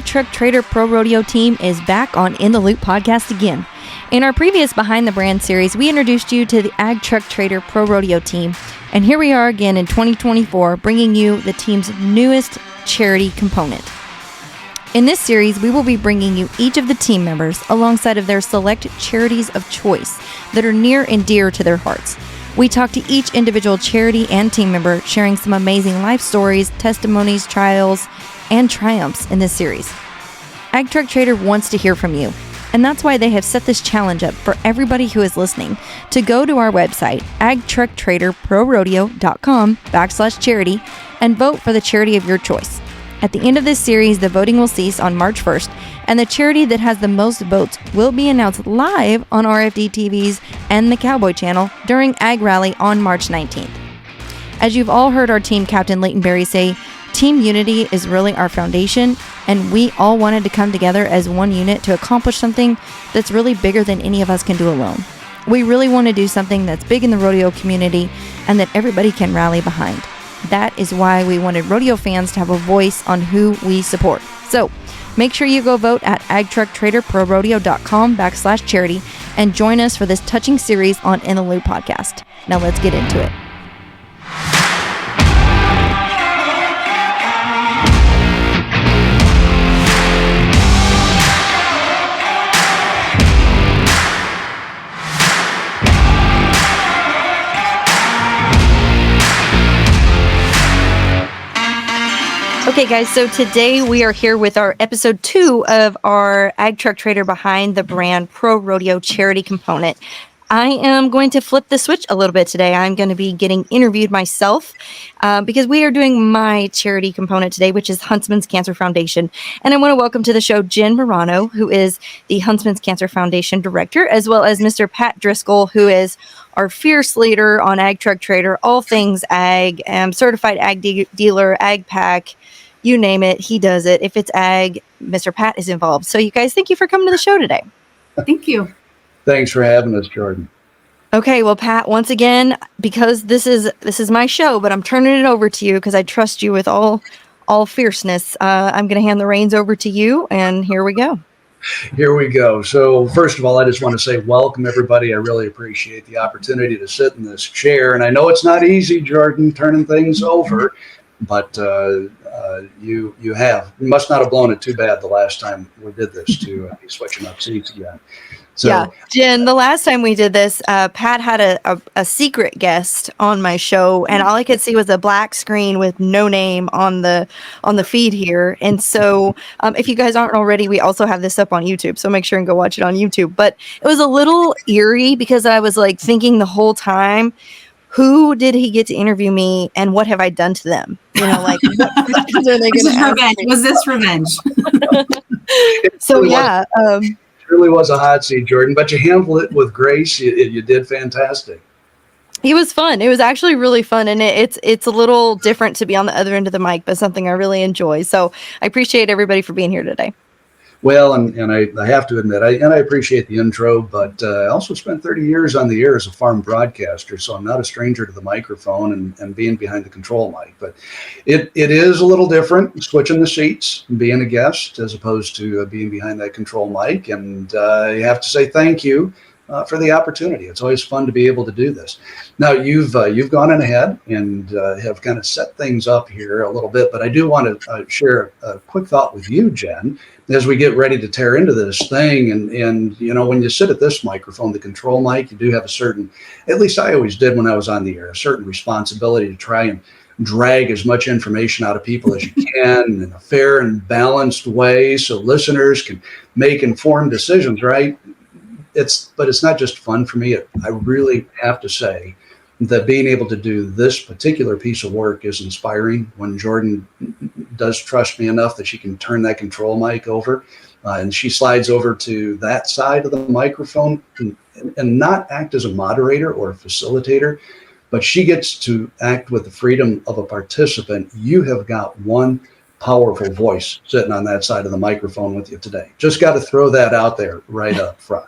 AgTruckTrader Pro Rodeo Team is back on In the Loop podcast again. In our previous Behind the Brand series, we introduced you to the AgTruckTrader Pro Rodeo Team, and here we are again in 2024, bringing you the team's newest charity component. In this series, we will be bringing you each of the team members alongside of their select charities of choice that are near and dear to their hearts. We talk to each individual charity and team member, sharing some amazing life stories, testimonies, trials, and triumphs in this series. AgTruckTrader wants to hear from you, and that's why they have set this challenge up for everybody who is listening to go to our website, AgTruckTraderProRodeo.com/charity, and vote for the charity of your choice. At the end of this series, the voting will cease on March 1st, and the charity that has the most votes will be announced live on RFD TVs and the Cowboy Channel during Ag Rally on March 19th. As you've all heard our team captain Leighton Berry say, team unity is really our foundation, and we all wanted to come together as one unit to accomplish something that's really bigger than any of us can do alone. We really want to do something that's big in the rodeo community and that everybody can rally behind. That is why we wanted rodeo fans to have a voice on who we support. So make sure you go vote at AgTruckTraderProRodeo.com/charity and join us for this touching series on In the Loop podcast. Now let's get into it. Okay, guys, so today we are here with our episode 2 of our AgTruckTrader Behind the Brand Pro Rodeo charity component. I am going to flip the switch a little bit today. I'm going to be getting interviewed myself because we are doing my charity component today, which is Huntsman's Cancer Foundation. And I want to welcome to the show Jen Murano, who is the Huntsman Cancer Foundation director, as well as Mr. Pat Driscoll, who is our fierce leader on AgTruckTrader, all things ag, certified ag dealer, ag pack. You name it, he does it. If it's ag, Mr. Pat is involved. So you guys, thank you for coming to the show today. Thank you. Thanks for having us, Jordan. Okay, well, Pat, once again, because this is my show, but I'm turning it over to you because I trust you with all fierceness. I'm going to hand the reins over to you, and here we go. Here we go. So first of all, I just want to say welcome, everybody. I really appreciate the opportunity to sit in this chair. And I know it's not easy, Jordan, turning things over. But you must not have blown it too bad the last time we did this to be switching up seats again. So, yeah, Jen, the last time we did this, Pat had a secret guest on my show, and all I could see was a black screen with no name on the feed here. And so if you guys aren't already, we also have this up on YouTube, so make sure and go watch it on YouTube. But it was a little eerie because I was like thinking the whole time, who did he get to interview me, and what have I done to them? You know, like, what questions are they going to ask me? Was this revenge? So, yeah. It really was a hot seat, Jordan, but you handled it with grace. You did fantastic. It was fun. It was actually really fun, and it's a little different to be on the other end of the mic, but something I really enjoy. So I appreciate everybody for being here today. Well, and I have to admit, I appreciate the intro, but I also spent 30 years on the air as a farm broadcaster, so I'm not a stranger to the microphone and being behind the control mic. But it is a little different, switching the seats, being a guest as opposed to being behind that control mic. And I have to say thank you for the opportunity. It's always fun to be able to do this. Now, you've gone on ahead and have kind of set things up here a little bit, but I do want to share a quick thought with you, Jen, as we get ready to tear into this thing. And you know, when you sit at this microphone, the control mic, you do have a certain, at least I always did when I was on the air, a certain responsibility to try and drag as much information out of people as you can in a fair and balanced way so listeners can make informed decisions, right? But it's not just fun for me. I really have to say that being able to do this particular piece of work is inspiring. When Jordan does trust me enough that she can turn that control mic over and she slides over to that side of the microphone and not act as a moderator or a facilitator, but she gets to act with the freedom of a participant. You have got one powerful voice sitting on that side of the microphone with you today. Just got to throw that out there right up front.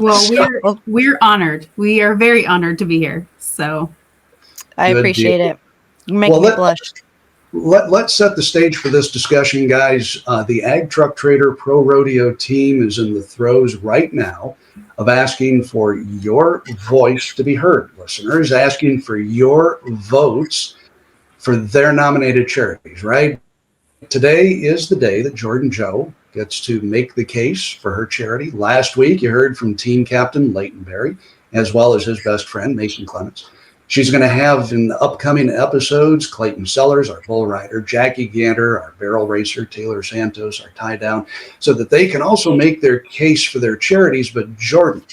Well, we're honored. We are very honored to be here. So I appreciate it. You make me blush. Let's set the stage for this discussion, guys. The AgTruckTrader Pro Rodeo Team is in the throes right now of asking for your voice to be heard. Listeners, asking for your votes for their nominated charities, right? Today is the day that Jordan Jo gets to make the case for her charity. Last week, you heard from team captain Leighton Berry, as well as his best friend, Mason Clements. She's going to have in upcoming episodes, Clayton Sellers, our bull rider, Jackie Ganter, our barrel racer, Taylor Santos, our tie down, so that they can also make their case for their charities. But Jordan,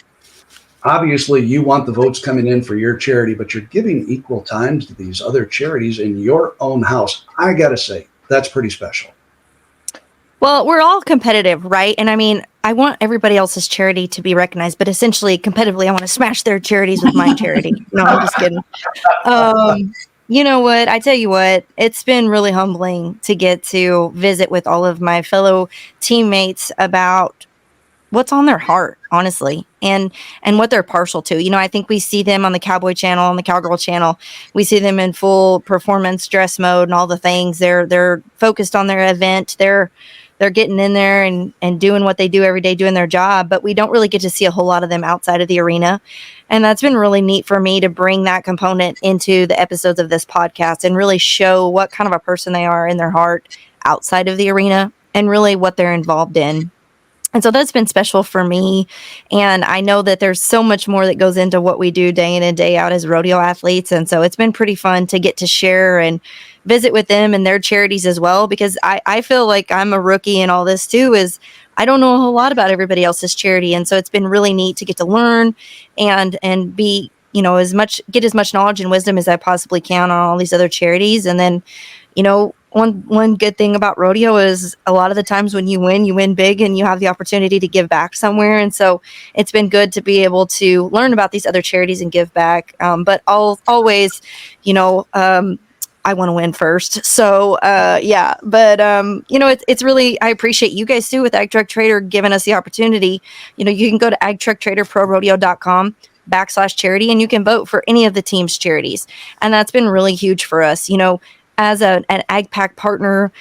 obviously you want the votes coming in for your charity, but you're giving equal time to these other charities in your own house. I got to say, that's pretty special. Well, we're all competitive, right? And I mean, I want everybody else's charity to be recognized, but essentially, competitively, I want to smash their charities with my charity. No, I'm just kidding. You know what? I tell you what, it's been really humbling to get to visit with all of my fellow teammates about what's on their heart, honestly, and what they're partial to. You know, I think we see them on the Cowboy channel, on the Cowgirl channel. We see them in full performance dress mode and all the things. They're focused on their event. They're getting in there and doing what they do every day, doing their job, but we don't really get to see a whole lot of them outside of the arena. And that's been really neat for me to bring that component into the episodes of this podcast and really show what kind of a person they are in their heart outside of the arena and really what they're involved in. And so that's been special for me. And I know that there's so much more that goes into what we do day in and day out as rodeo athletes. And so it's been pretty fun to get to share and visit with them and their charities as well, because I feel like I'm a rookie in all this too, is I don't know a whole lot about everybody else's charity. And so it's been really neat to get to learn and be, you know, get as much knowledge and wisdom as I possibly can on all these other charities. And then, you know, one good thing about rodeo is a lot of the times when you win big and you have the opportunity to give back somewhere. And so it's been good to be able to learn about these other charities and give back. But always, you know, I want to win first. So, yeah, but, you know, it's really, I appreciate you guys too with AgTruckTrader giving us the opportunity. You know, you can go to AgTruckTraderProRodeo.com/charity and you can vote for any of the team's charities. And that's been really huge for us. You know, as an AgPack partner,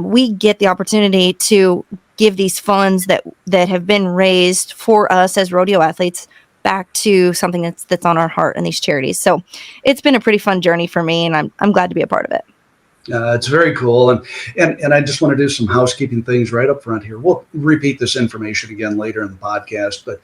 we get the opportunity to give these funds that have been raised for us as rodeo athletes back to something that's on our heart and these charities. So it's been a pretty fun journey for me, and I'm glad to be a part of it. It's very cool. And I just want to do some housekeeping things right up front here. We'll repeat this information again later in the podcast. But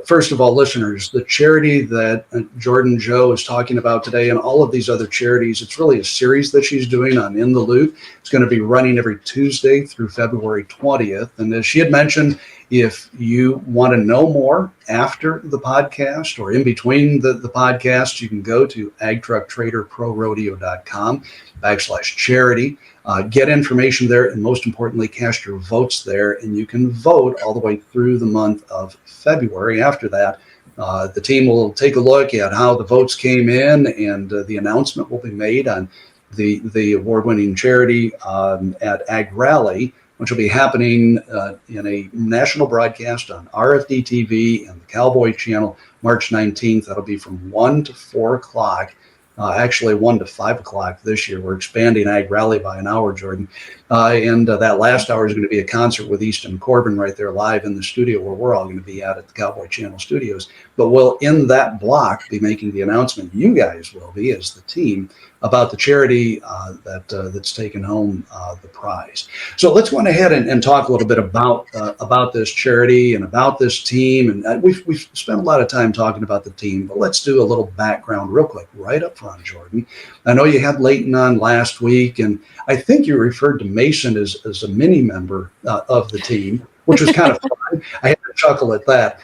first of all, listeners, the charity that Jordan Jo is talking about today and all of these other charities, it's really a series that she's doing on In the Loop. It's going to be running every Tuesday through February 20th. And as she had mentioned, if you want to know more after the podcast or in between the podcast, you can go to AgTruckTraderProRodeo.com/charity. Get information there, and most importantly, cast your votes there, and you can vote all the way through the month of February. After that, the team will take a look at how the votes came in, and the announcement will be made on the award-winning charity at Ag Rally, which will be happening in a national broadcast on RFD TV and the Cowboy Channel, March 19th. That'll be from 1 to 4 o'clock. Actually 1 to 5 o'clock this year. We're expanding Ag Rally by an hour, Jordan. And that last hour is going to be a concert with Easton Corbin right there live in the studio where we're all going to be at the Cowboy Channel Studios. But we'll, in that block, be making the announcement, you guys will be, as the team, about the charity that's taken home the prize. So let's go on ahead and talk a little bit about this charity and about this team. And we've spent a lot of time talking about the team, but let's do a little background real quick right up front, Jordan. I know you had Leighton on last week, and I think you referred to Mason as a mini member of the team, which was kind of fun. I had to chuckle at that.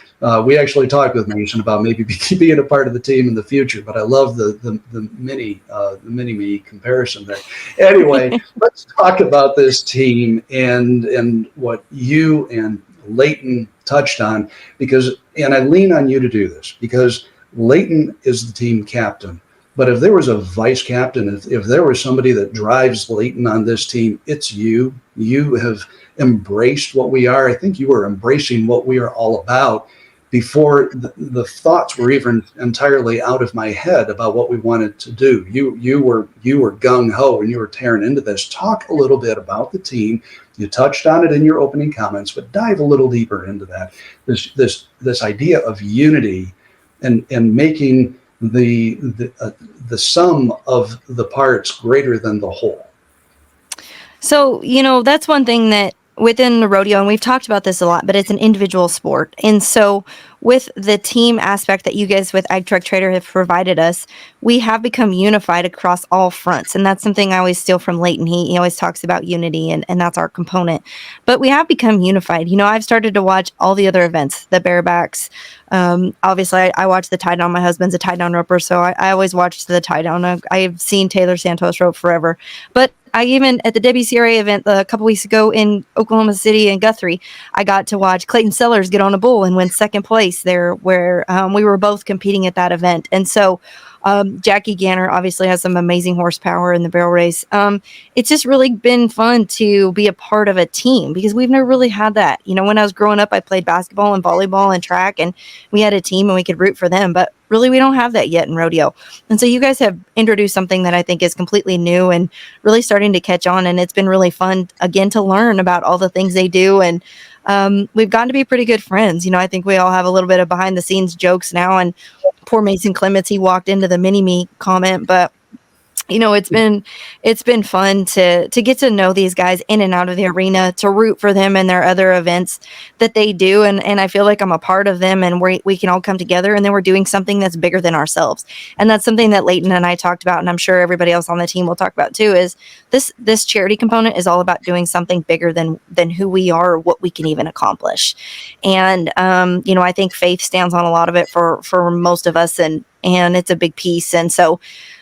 We actually talked with Mason about maybe being a part of the team in the future, but I love the mini me comparison there. Anyway, let's talk about this team and what you and Leighton touched on, and I lean on you to do this because Leighton is the team captain. But if there was a vice captain, if there was somebody that drives Leighton on this team, it's you. You have embraced what we are. I think you are embracing what we are all about. before the thoughts were even entirely out of my head about what we wanted to do. You were gung ho and you were tearing into this. Talk a little bit about the team. You touched on it in your opening comments, but dive a little deeper into that. This idea of unity and making the sum of the parts greater than the whole. So, that's one thing that within the rodeo, and we've talked about this a lot, but it's an individual sport. And so with the team aspect that you guys with AgTruckTrader have provided us, we have become unified across all fronts. And that's something I always steal from Leighton. He always talks about unity, and that's our component. But we have become unified. I've started to watch all the other events, the barebacks. Obviously, I watch the tie down. My husband's a tie down roper, so I always watch the tie down. I've seen Taylor Santos rope forever. But I even, at the WCRA event a couple weeks ago in Oklahoma City and Guthrie, I got to watch Clayton Sellers get on a bull and win second place there, where we were both competing at that event. And so Jackie Ganner obviously has some amazing horsepower in the barrel race. It's just really been fun to be a part of a team, because we've never really had that. When I was growing up, I played basketball and volleyball and track, and we had a team and we could root for them. But really, we don't have that yet in rodeo. And so you guys have introduced something that I think is completely new and really starting to catch on. And it's been really fun, again, to learn about all the things they do. And we've gotten to be pretty good friends. I think we all have a little bit of behind the scenes jokes now. And poor Mason Clements, he walked into the mini-me comment, but it's been fun to get to know these guys in and out of the arena, to root for them and their other events that they do. And I feel like I'm a part of them, and we can all come together, and then we're doing something that's bigger than ourselves. And that's something that Leighton and I talked about, and I'm sure everybody else on the team will talk about too, is this charity component is all about doing something bigger than who we are or what we can even accomplish. And, I think faith stands on a lot of it for most of us, and it's a big piece. And so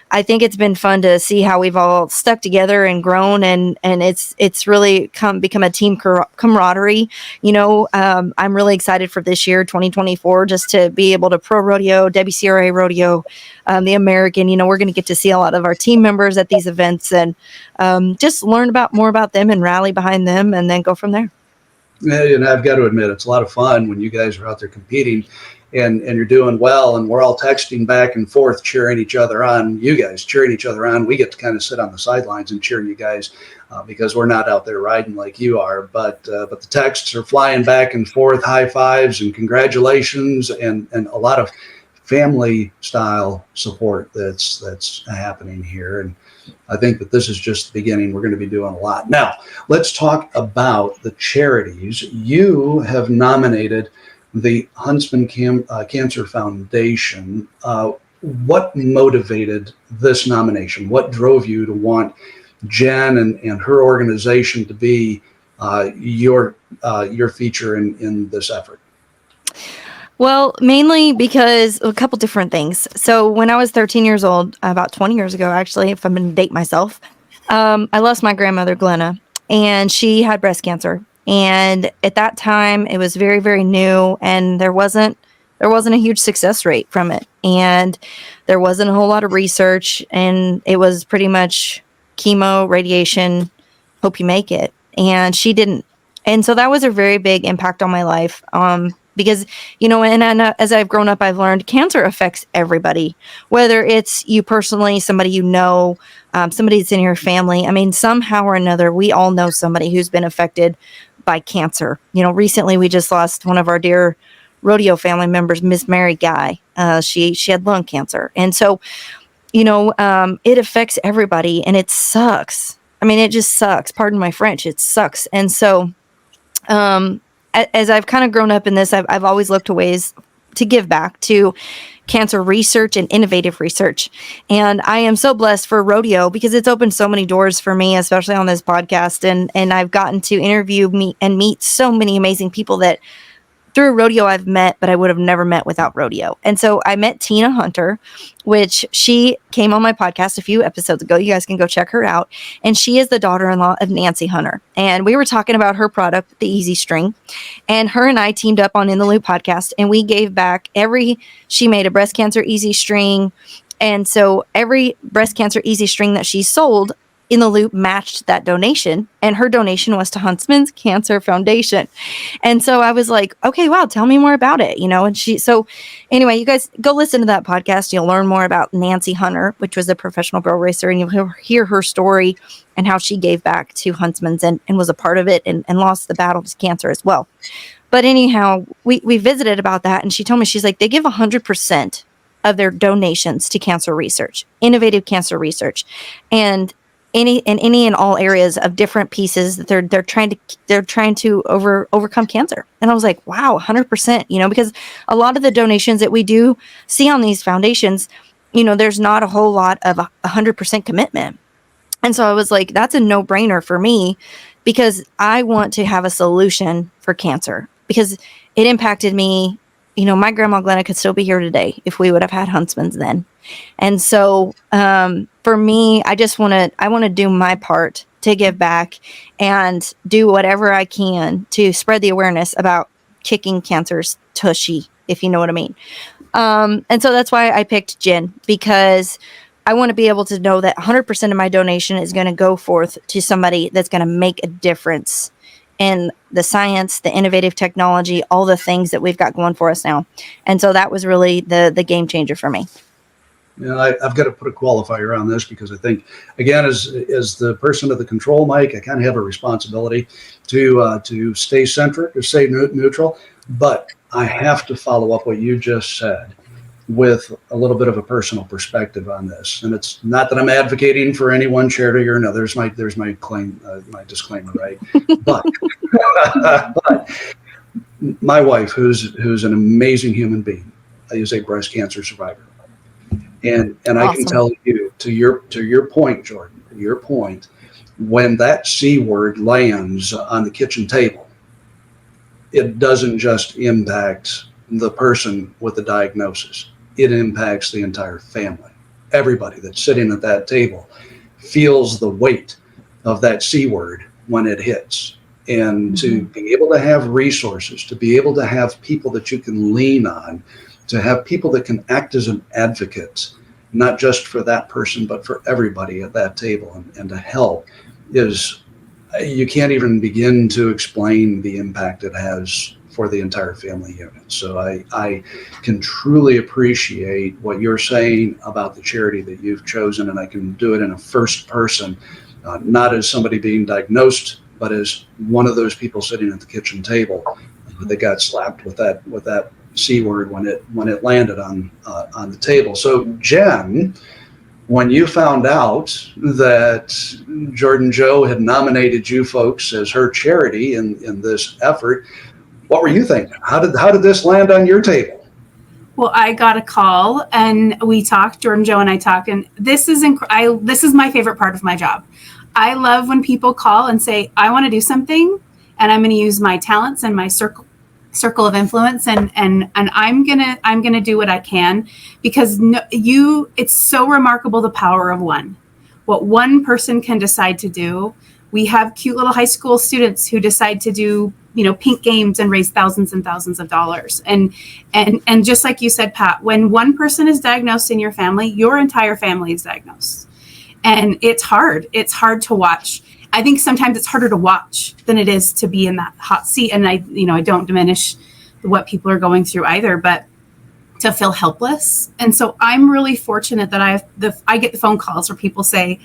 I think it's been fun to see how we've all stuck together and grown, and it's really become a team camaraderie. I'm really excited for this year, 2024, just to be able to pro rodeo, WCRA rodeo, the American. We're going to get to see a lot of our team members at these events, and just learn more about them and rally behind them, and then go from there. Yeah, and I've got to admit, it's a lot of fun when you guys are out there competing. And you're doing well, and we're all texting back and forth, cheering each other on. You guys cheering each other on. We get to kind of sit on the sidelines and cheer you guys because we're not out there riding like you are. But the texts are flying back and forth, high fives and congratulations, and a lot of family style support that's happening here. And I think that this is just the beginning. We're going to be doing a lot. Now, let's talk about the charities. You have nominated the Huntsman Cancer Foundation. What motivated this nomination? What drove you to want Jen and her organization to be your feature in this effort? Well, mainly because a couple different things. So when I was 13 years old, about 20 years ago, actually, if I'm going to date myself, I lost my grandmother, Glenna, and she had breast cancer. And at that time, it was very, very new, and there wasn't a huge success rate from it. And there wasn't a whole lot of research, and it was pretty much chemo, radiation, hope you make it. And she didn't. And so that was a very big impact on my life. Because, and as I've grown up, I've learned cancer affects everybody, whether it's you personally, somebody somebody that's in your family. I mean, somehow or another, we all know somebody who's been affected by cancer. Recently we just lost one of our dear rodeo family members, Miss Mary Guy. She had lung cancer. And so, it affects everybody, and it sucks. I mean, it just sucks. Pardon my French. It sucks. And so, as I've kind of grown up in this, I've always looked to ways to give back to cancer research and innovative research. And I am so blessed for rodeo because it's opened so many doors for me, especially on this podcast. And I've gotten to interview and meet so many amazing people that through rodeo I've met, but I would have never met without rodeo. And so I met Tina Hunter, which she came on my podcast a few episodes ago. You guys can go check her out. And she is the daughter-in-law of Nancy Hunter. And we were talking about her product, the Easy String. And her and I teamed up on In the Loop podcast, and we gave back she made a breast cancer Easy String. And so every breast cancer Easy String that she sold, in the Loop matched that donation, and her donation was to Huntsman Cancer Foundation. And so I was like, okay, wow, tell me more about it, and so anyway, you guys go listen to that podcast. You'll learn more about Nancy Hunter, which was a professional barrel racer, and you'll hear her story and how she gave back to Huntsman's and was a part of it and lost the battle to cancer as well. But anyhow, we visited about that, and she told me, she's like, they give 100% of their donations to cancer research, innovative cancer research, and any and all areas of different pieces that they're trying to overcome cancer. And I was like, wow, 100%, because a lot of the donations that we do see on these foundations, there's not a whole lot of 100% commitment. And so I was like, that's a no-brainer for me, because I want to have a solution for cancer, because it impacted me. My grandma Glenna could still be here today if we would have had Huntsman's then. And so for me, I want to do my part to give back and do whatever I can to spread the awareness about kicking cancer's tushy, if you know what I mean. And so that's why I picked Jen, because I want to be able to know that 100% of my donation is going to go forth to somebody that's going to make a difference in the science, the innovative technology, all the things that we've got going for us now. And so that was really the game changer for me. I've got to put a qualifier on this, because I think, again, as the person at the control mic, I kind of have a responsibility to stay centric, or stay neutral. But I have to follow up what you just said with a little bit of a personal perspective on this. And it's not that I'm advocating for any one charity or another. There's my claim, my disclaimer, right? But my wife, who's an amazing human being, is a breast cancer survivor. And awesome. I can tell you, to your point, Jordan, your point, when that C word lands on the kitchen table, it doesn't just impact the person with the diagnosis. It impacts the entire family. Everybody that's sitting at that table feels the weight of that C word when it hits. And to be able to have resources, to be able to have people that you can lean on, to have people that can act as an advocate, not just for that person, but for everybody at that table, and to help, you can't even begin to explain the impact it has for the entire family unit. So I can truly appreciate what you're saying about the charity that you've chosen, and I can do it in a first person, not as somebody being diagnosed, but as one of those people sitting at the kitchen table that got slapped with that C word when it landed on the table. So Jen, when you found out that Jordan Jo had nominated you folks as her charity in this effort, what were you thinking? How did this land on your table? Well, I got a call and we talked, Jordan Jo and I talked, and this is my favorite part of my job. I love when people call and say, I want to do something and I'm going to use my talents and my circle of influence, and I'm gonna do what I can, because it's so remarkable, the power of one. What one person can decide to do. We have cute little high school students who decide to do pink games and raise thousands and thousands of dollars. And just like you said, Pat, when one person is diagnosed in your family, your entire family is diagnosed, and it's hard to watch. I think sometimes it's harder to watch than it is to be in that hot seat. And I don't diminish what people are going through either, but to feel helpless. And so I'm really fortunate that I get the phone calls where people say,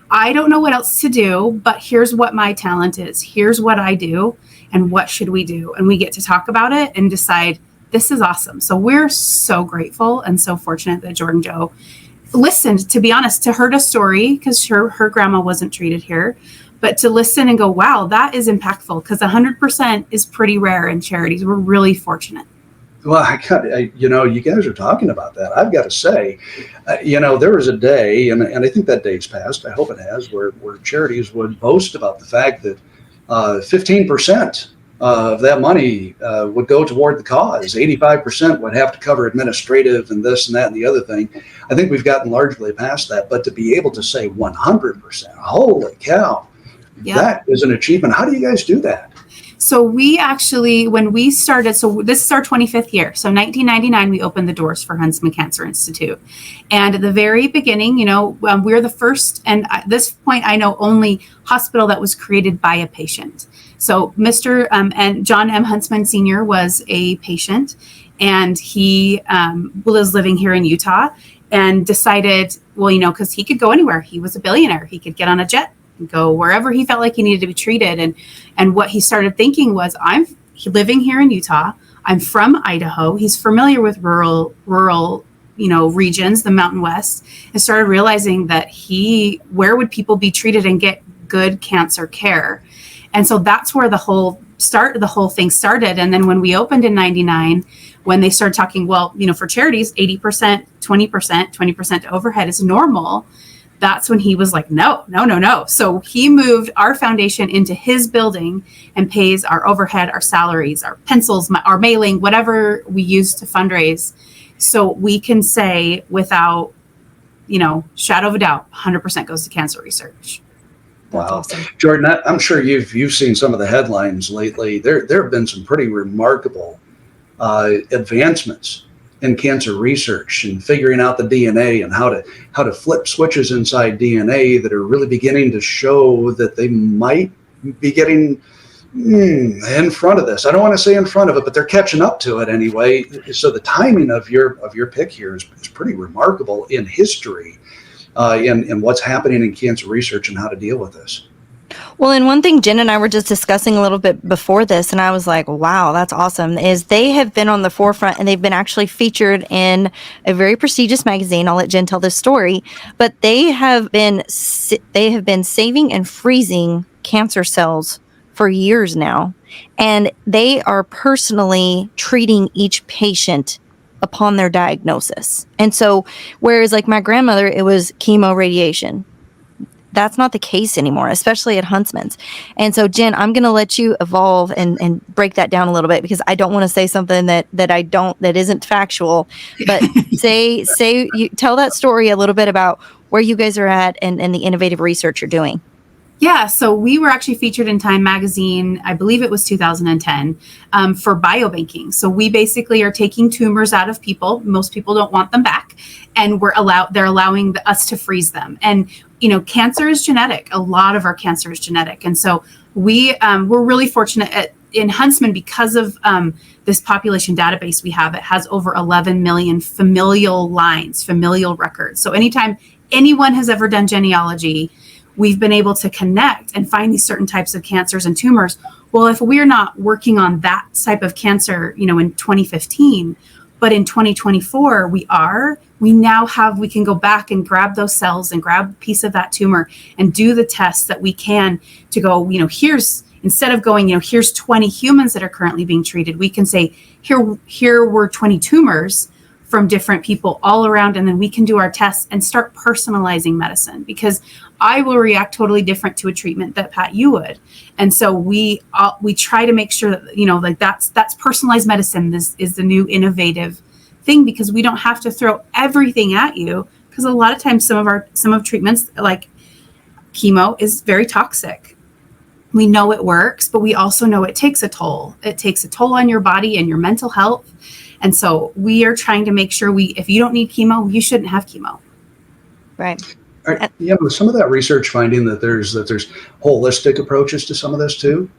I don't know what else to do, but here's what my talent is. Here's what I do. And what should we do? And we get to talk about it and decide, this is awesome. So we're so grateful and so fortunate that Jordan Jo listened, to be honest, to heard a story, because her grandma wasn't treated here. But to listen and go, wow, that is impactful, because 100% is pretty rare in charities. We're really fortunate. Well, you guys are talking about that. I've got to say, there was a day, and I think that day's passed, I hope it has, where charities would boast about the fact that 15% of that money would go toward the cause. 85% would have to cover administrative and this and that and the other thing. I think we've gotten largely past that. But to be able to say 100%, holy cow. Yeah. That is an achievement. How do you guys do that? So we actually, when we started, so this is our 25th year. So 1999, we opened the doors for Huntsman Cancer Institute. And at the very beginning, we're the first, and at this point, I know only hospital that was created by a patient. So Mr. And Jon M. Huntsman Sr. was a patient, and he was living here in Utah and decided, because he could go anywhere. He was a billionaire. He could get on a jet and go wherever he felt like he needed to be treated. And what he started thinking was, I'm living here in Utah. I'm from Idaho. He's familiar with rural, regions, the Mountain West, and started realizing that where would people be treated and get good cancer care? And so that's where the whole thing started. And then when we opened in 99, when they started talking, for charities, 80%, 20% to overhead is normal. That's when he was like, no. So he moved our foundation into his building and pays our overhead, our salaries, our pencils, our mailing, whatever we use to fundraise. So we can say without, shadow of a doubt, 100% goes to cancer research. Wow. Awesome. Jordan, I'm sure you've seen some of the headlines lately. There have been some pretty remarkable advancements in cancer research and figuring out the DNA and how to flip switches inside DNA that are really beginning to show that they might be getting in front of this. I don't want to say in front of it, but they're catching up to it anyway. So the timing of your pick here is pretty remarkable in history. In what's happening in cancer research and how to deal with this. Well, and one thing Jen and I were just discussing a little bit before this, and I was like, wow, that's awesome, is they have been on the forefront, and they've been actually featured in a very prestigious magazine. I'll let Jen tell this story, but they have been saving and freezing cancer cells for years now, and they are personally treating each patient upon their diagnosis. And so, whereas like my grandmother, it was chemo radiation. That's not the case anymore, especially at Huntsman's. And so, Jen, I'm going to let you evolve and break that down a little bit, because I don't want to say something that isn't factual, but you tell that story a little bit about where you guys are at and the innovative research you're doing. Yeah, so we were actually featured in Time Magazine, I believe it was 2010, for biobanking. So we basically are taking tumors out of people. Most people don't want them back, and they're allowing us to freeze them. And cancer is genetic. A lot of our cancer is genetic, and so we're really fortunate in Huntsman because of this population database we have. It has over 11 million familial records. So anytime anyone has ever done genealogy, we've been able to connect and find these certain types of cancers and tumors. Well, if we're not working on that type of cancer, in 2015, but in 2024, we can go back and grab those cells and grab a piece of that tumor and do the tests that we can to go, instead of going, here's 20 humans that are currently being treated, we can say, here were 20 tumors from different people all around, and then we can do our tests and start personalizing medicine, because I will react totally different to a treatment that Pat, you would. And so we try to make sure that that's personalized medicine. This is the new innovative thing, because we don't have to throw everything at you, because a lot of times some of treatments like chemo is very toxic. We know it works, but we also know it takes a toll. It takes a toll on your body and your mental health. And so we are trying to make sure if you don't need chemo, you shouldn't have chemo. Right. Was some of that research finding that there's holistic approaches to some of this too?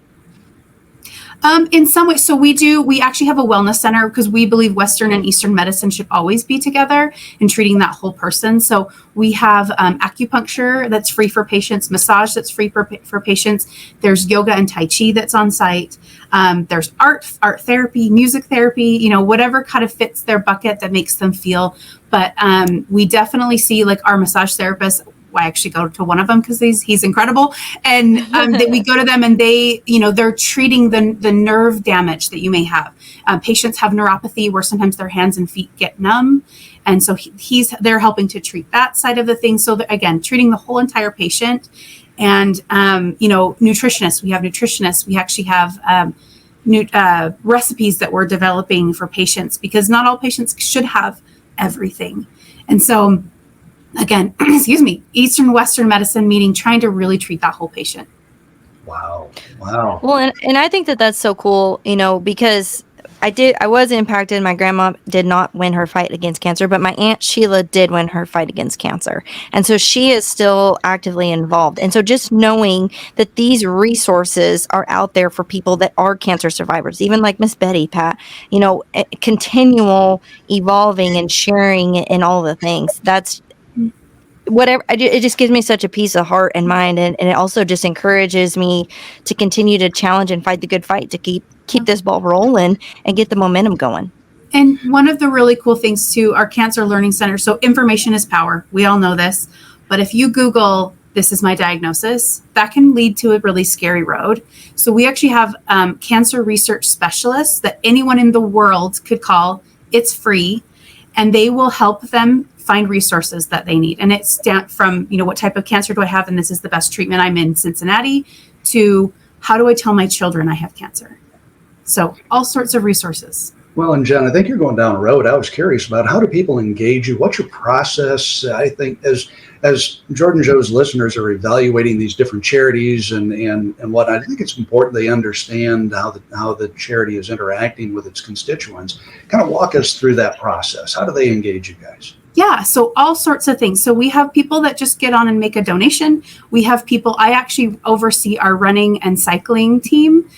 In some ways. So we actually have a wellness center, because we believe Western and Eastern medicine should always be together in treating that whole person. So we have acupuncture that's free for patients, massage that's free for patients. There's yoga and Tai Chi that's on site. There's art therapy, music therapy, whatever kind of fits their bucket that makes them feel. But we definitely see, like, our massage therapist. I actually go to one of them because he's incredible. And we go to them, and they're treating the nerve damage that you may have. Patients have neuropathy where sometimes their hands and feet get numb. And so they're helping to treat that side of the thing. So again, treating the whole entire patient. And, nutritionists, we have nutritionists. We actually have recipes that we're developing for patients, because not all patients should have everything. And so, again, Eastern Western medicine, meaning trying to really treat that whole patient. Wow. Wow. Well, and I think that that's so cool, because I was impacted. My grandma did not win her fight against cancer, but my Aunt Sheila did win her fight against cancer. And so she is still actively involved. And so just knowing that these resources are out there for people that are cancer survivors, even like Miss Betty, Pat, continual evolving and sharing and all the things, that's whatever. It just gives me such a peace of heart and mind. And it also just encourages me to continue to challenge and fight the good fight to keep this ball rolling and get the momentum going. And one of the really cool things too, our Cancer Learning Center. So information is power. We all know this. But if you Google, this is my diagnosis, that can lead to a really scary road. So we actually have cancer research specialists that anyone in the world could call. It's free. And they will help them find resources that they need. And it's from, what type of cancer do I have? And this is the best treatment. I'm in Cincinnati, to how do I tell my children I have cancer? So all sorts of resources. Well, and Jen, I think you're going down a road. I was curious about how do people engage you? What's your process? I think as Jordan Jo's listeners are evaluating these different charities and what, I think it's important they understand how the charity is interacting with its constituents. Kind of walk us through that process. How do they engage you guys? Yeah, so all sorts of things. So we have people that just get on and make a donation. We have people, I actually oversee our running and cycling team.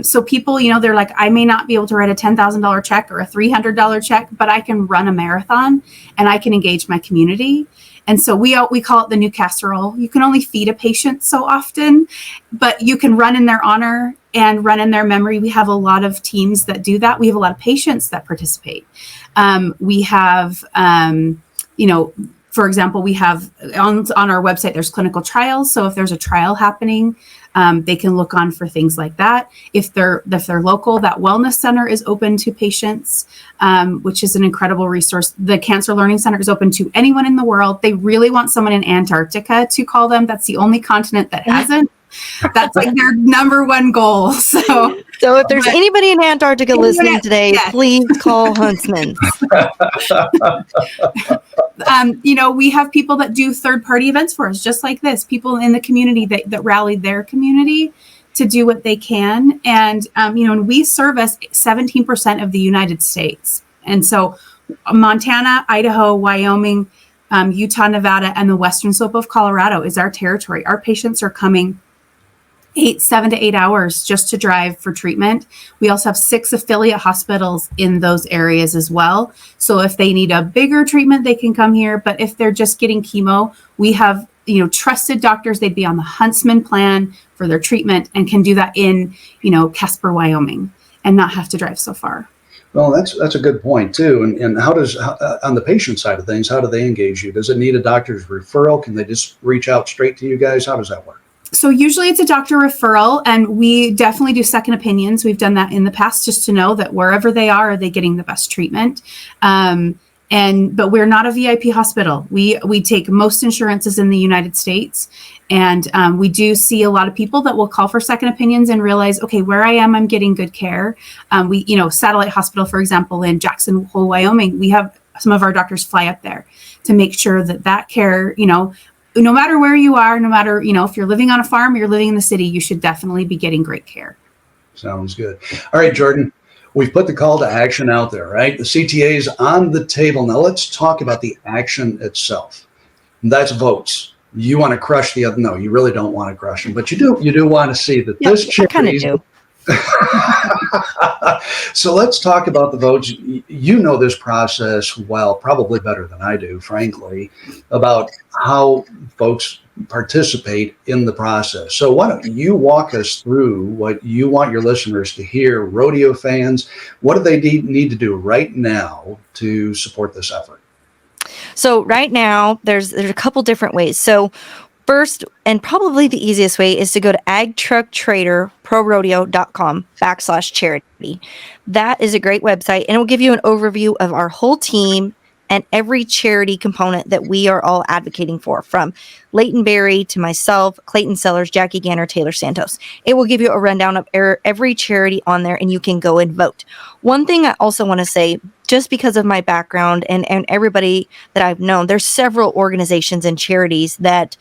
So people, they're like, I may not be able to write a $10,000 check or a $300 check, but I can run a marathon and I can engage my community. And so we call it the new casserole. You can only feed a patient so often, but you can run in their honor and run in their memory. We have a lot of teams that do that. We have a lot of patients that participate. We have, for example, we have on our website, there's clinical trials. So if there's a trial happening, they can look on for things like that. If they're local, that wellness center is open to patients, which is an incredible resource. The Cancer Learning Center is open to anyone in the world. They really want someone in Antarctica to call them. That's the only continent that hasn't. That's like their number one goal. So if there's anybody in Antarctica listening today, please call Huntsman. We have people that do third-party events for us, just like this. People in the community that rally their community to do what they can. And, we service 17% of the United States. And so Montana, Idaho, Wyoming, Utah, Nevada, and the western slope of Colorado is our territory. Our patients are coming 7 to 8 hours just to drive for treatment. We also have 6 affiliate hospitals in those areas as well. So if they need a bigger treatment, they can come here. But if they're just getting chemo, we have, trusted doctors. They'd be on the Huntsman plan for their treatment and can do that in, Casper, Wyoming, and not have to drive so far. Well, that's a good point too. And how on the patient side of things, how do they engage you? Does it need a doctor's referral? Can they just reach out straight to you guys? How does that work? So usually it's a doctor referral, and we definitely do second opinions. We've done that in the past just to know that wherever they are they getting the best treatment? But we're not a VIP hospital. We take most insurances in the United States, and we do see a lot of people that will call for second opinions and realize, okay, where I am, I'm getting good care. Satellite Hospital, for example, in Jackson Hole, Wyoming, we have some of our doctors fly up there to make sure that care, no matter where you are, no matter, if you're living on a farm or you're living in the city, you should definitely be getting great care. Sounds good. All right, Jordan, we've put the call to action out there, right? The CTA is on the table. Now let's talk about the action itself. And that's votes. You want to crush the other. No, you really don't want to crush them, but you do want to see that this charity. I kind of do. So let's talk about the votes. You know this process well, probably better than I do, frankly, about how folks participate in the process. So why don't you walk us through what you want your listeners to hear, rodeo fans? What do they need to do right now to support this effort? So right now, there's a couple different ways. So first, and probably the easiest way, is to go to AgTruckTraderProRodeo.com/charity. That is a great website, and it will give you an overview of our whole team and every charity component that we are all advocating for, from Leighton Berry to myself, Clayton Sellers, Jackie Ganner, Taylor Santos. It will give you a rundown of every charity on there, and you can go and vote. One thing I also want to say, just because of my background and everybody that I've known, there's several organizations and charities that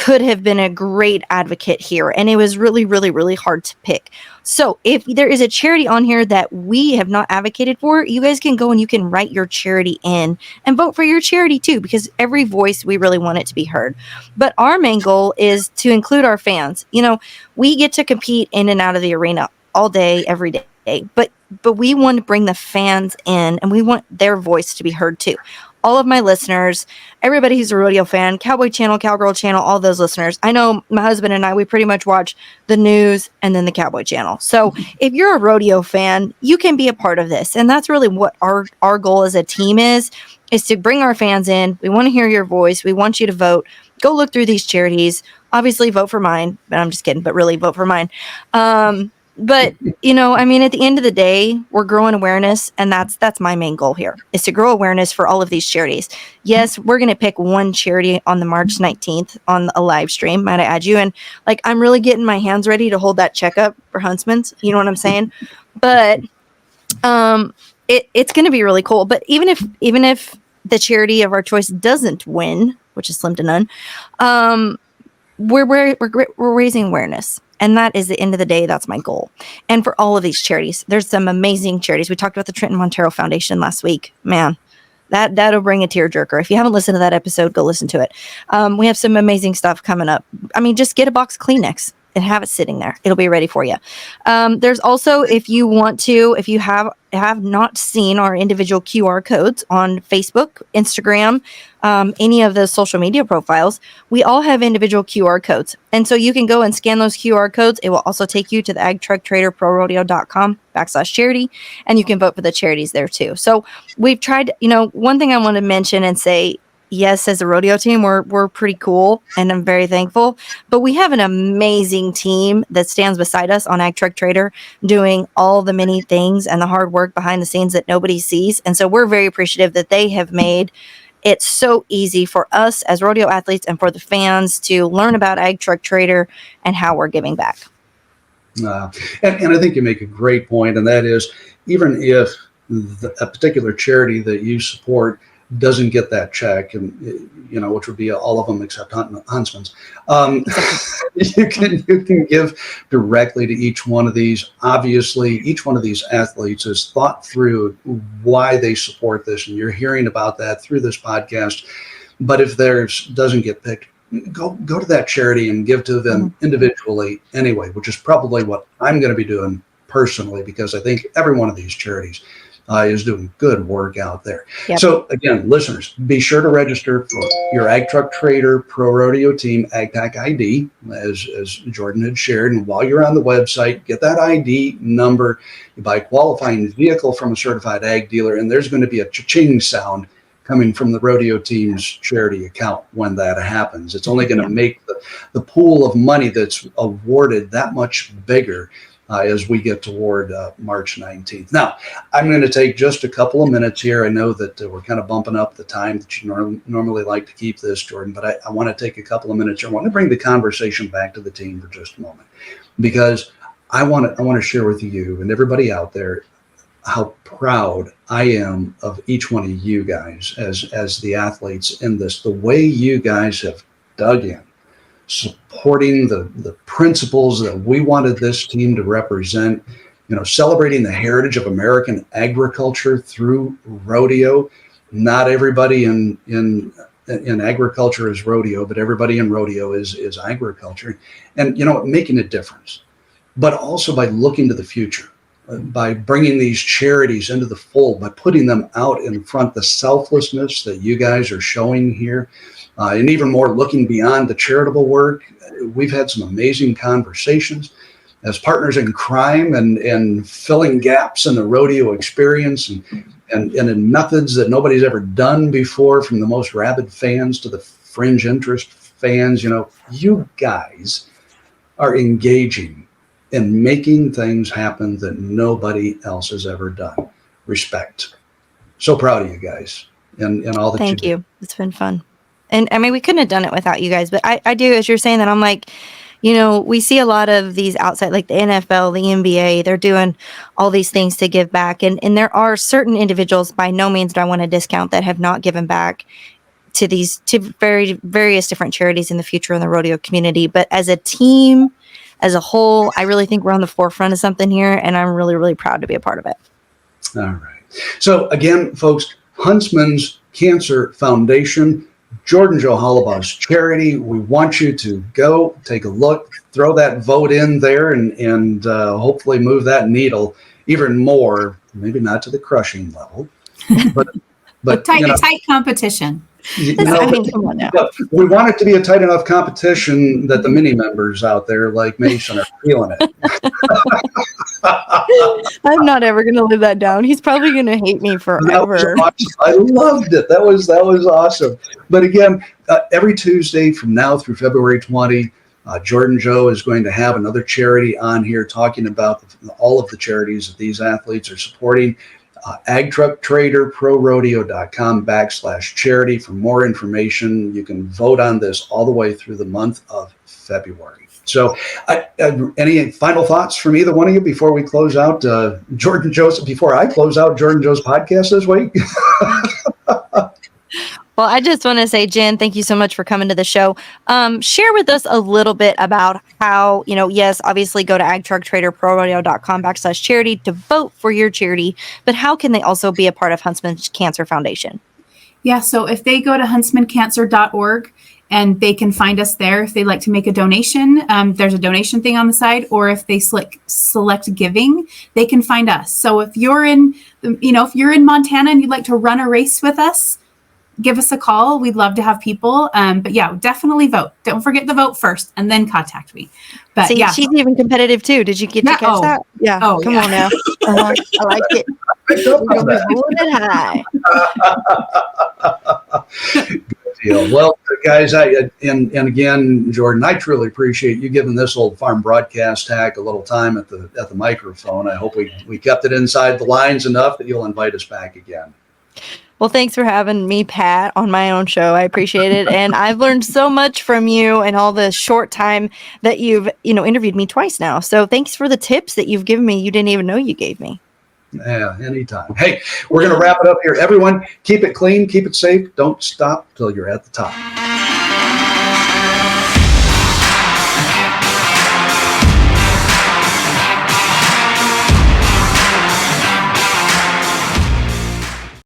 could have been a great advocate here. And it was really, really, really hard to pick. So if there is a charity on here that we have not advocated for, you guys can go and you can write your charity in and vote for your charity too, because every voice, we really want it to be heard. But our main goal is to include our fans. We get to compete in and out of the arena all day, every day. But we want to bring the fans in, and we want their voice to be heard too. All of my listeners, everybody who's a rodeo fan, Cowboy Channel, Cowgirl Channel, all those listeners. I know my husband and I, we pretty much watch the news and then the Cowboy Channel. So if you're a rodeo fan, you can be a part of this. And that's really what our goal as a team is to bring our fans in. We want to hear your voice. We want you to vote. Go look through these charities. Obviously, vote for mine. But I'm just kidding. But really, vote for mine. But, at the end of the day, we're growing awareness. And that's my main goal here, is to grow awareness for all of these charities. Yes, we're going to pick one charity on the March 19th on a live stream, might I add you. And I'm really getting my hands ready to hold that checkup for Huntsman's. You know what I'm saying? But it's going to be really cool. But even if the charity of our choice doesn't win, which is slim to none, we're raising awareness. And that is the end of the day. That's my goal. And for all of these charities, there's some amazing charities. We talked about the Trenton Montero Foundation last week. Man, that'll bring a tearjerker. If you haven't listened to that episode, go listen to it. We have some amazing stuff coming up. Just get a box of Kleenex and have it sitting there. It'll be ready for you. There's also, if you have not seen our individual QR codes on Facebook, Instagram, any of the social media profiles, we all have individual QR codes. And so you can go and scan those QR codes. It will also take you to the AgTruckTraderProRodeo.com/charity, and you can vote for the charities there too. So we've tried, one thing I want to mention and say, yes, as a rodeo team, we're pretty cool, and I'm very thankful. But we have an amazing team that stands beside us on AgTruckTrader, doing all the many things and the hard work behind the scenes that nobody sees. And so we're very appreciative that they have made it so easy for us as rodeo athletes and for the fans to learn about AgTruckTrader and how we're giving back. And I think you make a great point, and that is, even if a particular charity that you support doesn't get that check, and which would be all of them except Huntsman's, you can give directly to each one of these. Obviously, each one of these athletes has thought through why they support this, and you're hearing about that through this podcast. But if theirs doesn't get picked, go to that charity and give to them individually anyway, which is probably what I'm going to be doing personally, because I think every one of these charities is doing good work out there. Yep. So again, listeners, be sure to register for your AgTruckTrader Pro Rodeo Team AgTac ID, as Jordan had shared. And while you're on the website, get that ID number. You buy a qualifying vehicle from a certified ag dealer, and there's going to be a cha-ching sound coming from the rodeo team's charity account when that happens. It's only going to make the pool of money that's awarded that much bigger as we get toward March 19th. Now, I'm going to take just a couple of minutes here. I know that we're kind of bumping up the time that you normally like to keep this, Jordan, but I want to take a couple of minutes here. I want to bring the conversation back to the team for just a moment, because I want to share with you and everybody out there how proud I am of each one of you guys as the athletes in this, the way you guys have dug in, supporting the principles that we wanted this team to represent, celebrating the heritage of American agriculture through rodeo. Not everybody in agriculture is rodeo, but everybody in rodeo is agriculture, and making a difference, but also by looking to the future, by bringing these charities into the fold, by putting them out in front, the selflessness that you guys are showing here. And even more, looking beyond the charitable work. We've had some amazing conversations as partners in crime and filling gaps in the rodeo experience and in methods that nobody's ever done before, from the most rabid fans to the fringe interest fans. You guys are engaging in making things happen that nobody else has ever done. Respect. So proud of you guys and all that you do. Thank you. It's been fun. And we couldn't have done it without you guys, but I do, as you're saying that, I'm like, we see a lot of these outside, like the NFL, the NBA, they're doing all these things to give back. And there are certain individuals, by no means do I want to discount, that have not given back to various different charities in the future in the rodeo community. But as a team, as a whole, I really think we're on the forefront of something here, and I'm really, really proud to be a part of it. All right. So again, folks, Huntsman's Cancer Foundation, Jordan Jo Hollabaugh's charity. We want you to go take a look, throw that vote in there, and hopefully move that needle even more. Maybe not to the crushing level, but tight competition. I mean, come on now. We want it to be a tight enough competition that the mini members out there like Mason are feeling it. I'm not ever going to live that down. He's probably going to hate me forever. Awesome. I loved it. That was awesome. But again, every Tuesday from now through February 20, Jordan Jo is going to have another charity on here talking about all of the charities that these athletes are supporting. AgTruckTrader Pro Rodeo.com/charity for more information. You can vote on this all the way through the month of February. So any final thoughts from either one of you before we close out before I close out Jordan Jo's podcast this week? Well, I just want to say, Jen, thank you so much for coming to the show. Share with us a little bit about how, yes, obviously go to AgTruckTraderProRodeo.com/charity to vote for your charity, but how can they also be a part of Huntsman Cancer Foundation? Yeah, so if they go to huntsmancancer.org and they can find us there if they'd like to make a donation, there's a donation thing on the side, or if they select giving, they can find us. So if you're in Montana and you'd like to run a race with us, give us a call. We'd love to have people. But yeah, definitely vote. Don't forget to vote first and then contact me. But see, she's even competitive too. Did you get to catch that? Yeah. Come on now. I like it. We're going to be holding it high. Good deal. Well, guys, and again, Jordan, I truly appreciate you giving this old farm broadcast hack a little time at the microphone. I hope we kept it inside the lines enough that you'll invite us back again. Well, thanks for having me, Pat, on my own show. I appreciate it. And I've learned so much from you and all the short time that you've, interviewed me twice now. So thanks for the tips that you've given me. You didn't even know you gave me. Yeah, anytime. Hey, we're going to wrap it up here. Everyone, keep it clean, keep it safe. Don't stop till you're at the top.